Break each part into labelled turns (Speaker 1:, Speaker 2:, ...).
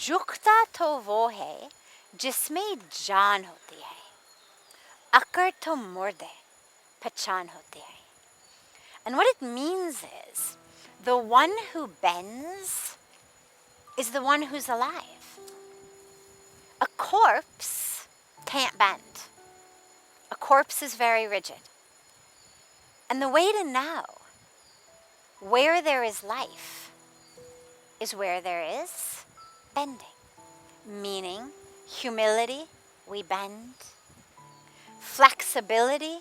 Speaker 1: जुखता तो वो है जिसमें जान होती है, अकड़ तो मुर्दे पहचान होती है. And what it means is, the one who bends is the one who's alive. A corpse can't bend. A corpse is very rigid. And the way to know where there is life is where there is bending. Meaning, humility, we bend. Flexibility,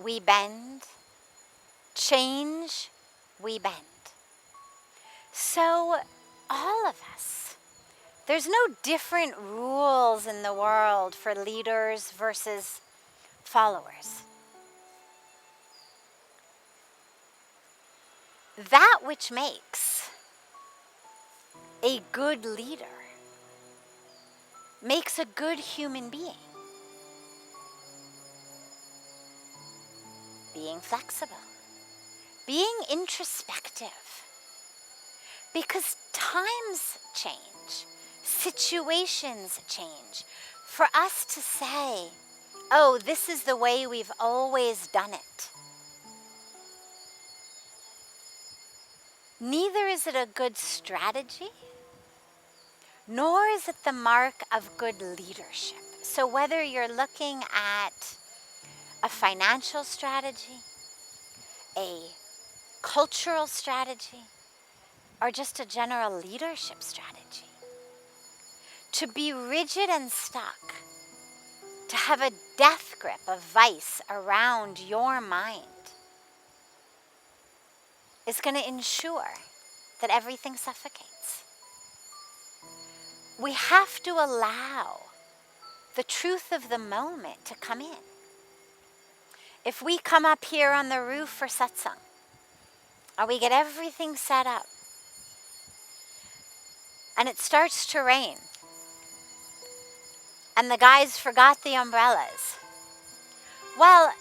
Speaker 1: we bend. Change, we bend. So, all of us, there's no different rules in the world for leaders versus followers. That which makes a good leader makes a good human being. Being flexible, being introspective, because times change, situations change. For us to say, oh, this is the way we've always done it, neither is it a good strategy, nor is it the mark of good leadership. So whether you're looking at a financial strategy, a cultural strategy, or just a general leadership strategy, to be rigid and stuck, to have a death grip of vice around your mind, is going to ensure that everything suffocates. We have to allow the truth of the moment to come in. If we come up here on the roof for satsang, or we get everything set up, and it starts to rain, and the guys forgot the umbrellas, well,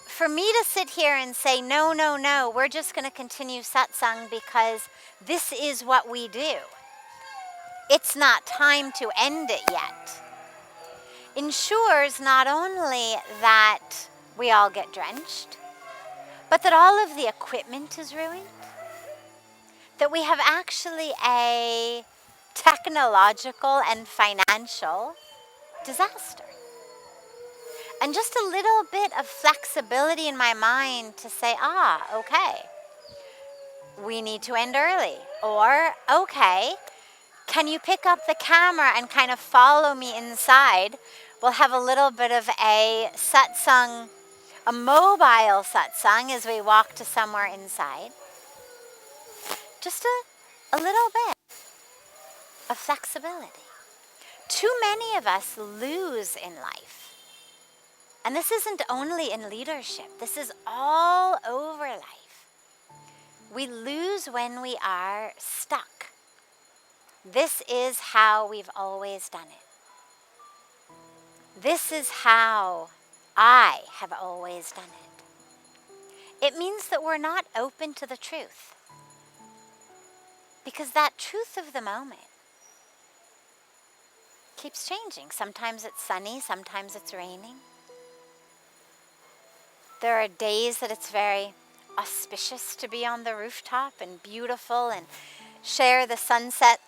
Speaker 1: for me to sit here and say, no, no, no, we're just going to continue satsang because this is what we do, it's not time to end it yet, ensures not only that we all get drenched, but that all of the equipment is ruined, that we have actually a technological and financial disaster. And just a little bit of flexibility in my mind to say, okay, we need to end early. Or, okay, can you pick up the camera and kind of follow me inside? We'll have a little bit of a satsang, a mobile satsang as we walk to somewhere inside. Just a little bit of flexibility. Too many of us lose in life. And this isn't only in leadership, this is all over life. We lose when we are stuck. This is how we've always done it. This is how I have always done it. It means that we're not open to the truth. Because that truth of the moment keeps changing. Sometimes it's sunny, sometimes it's raining. There are days that it's very auspicious to be on the rooftop and beautiful and share the sunset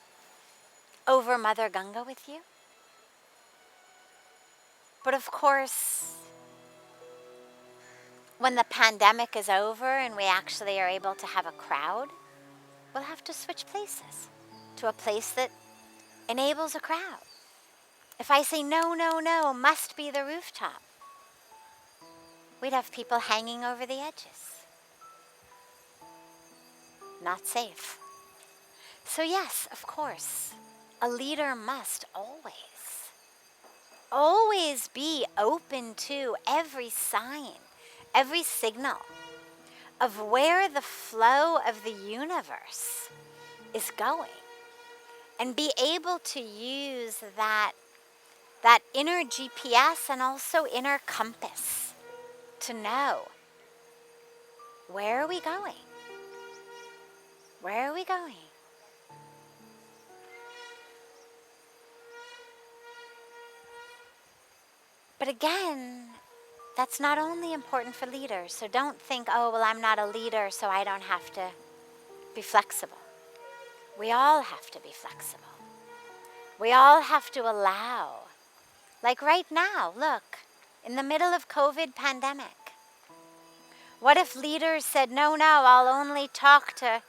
Speaker 1: over Mother Ganga with you. But of course, when the pandemic is over and we actually are able to have a crowd, we'll have to switch places to a place that enables a crowd. If I say, no, no, no, must be the rooftop, we'd have people hanging over the edges. Not safe. So yes, of course, a leader must always be open to every sign, every signal of where the flow of the universe is going, and be able to use that inner GPS and also inner compass to know, where are we going? Where are we going? But again, that's not only important for leaders. So don't think, oh, well, I'm not a leader, so I don't have to be flexible. We all have to be flexible. We all have to allow. Like right now, look, in the middle of COVID pandemic, what if leaders said, no, I'll only talk to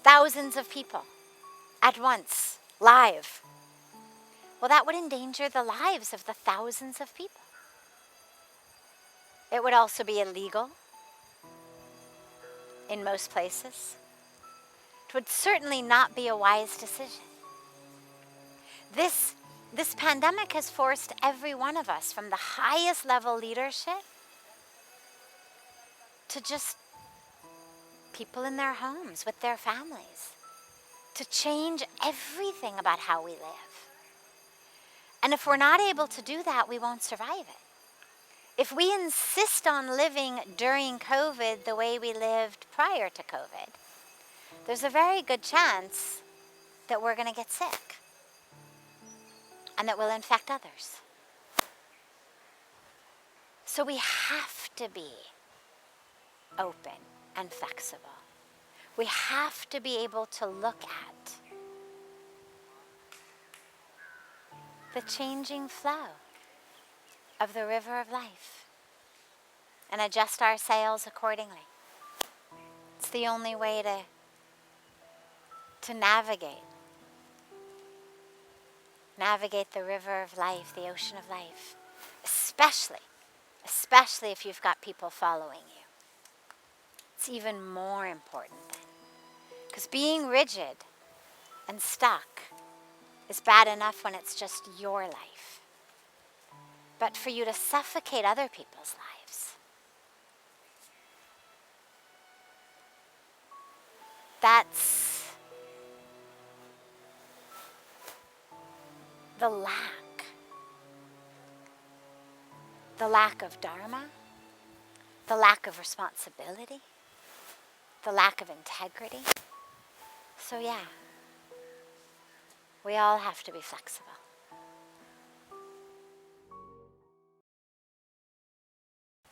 Speaker 1: thousands of people at once, live? Well, that would endanger the lives of the thousands of people. It would also be illegal in most places. It would certainly not be a wise decision. This pandemic has forced every one of us, from the highest level leadership to just people in their homes with their families, to change everything about how we live. And if we're not able to do that, we won't survive it. If we insist on living during COVID the way we lived prior to COVID, there's a very good chance that we're going to get sick and that we'll infect others. So we have to be open and flexible. We have to be able to look at the changing flow of the river of life and adjust our sails accordingly. It's the only way to navigate the river of life, the ocean of life, especially if you've got people following you. It's even more important then, because being rigid and stuck is bad enough when it's just your life. But for you to suffocate other people's lives, that's the lack of dharma, the lack of responsibility, the lack of integrity. So yeah, we all have to be flexible.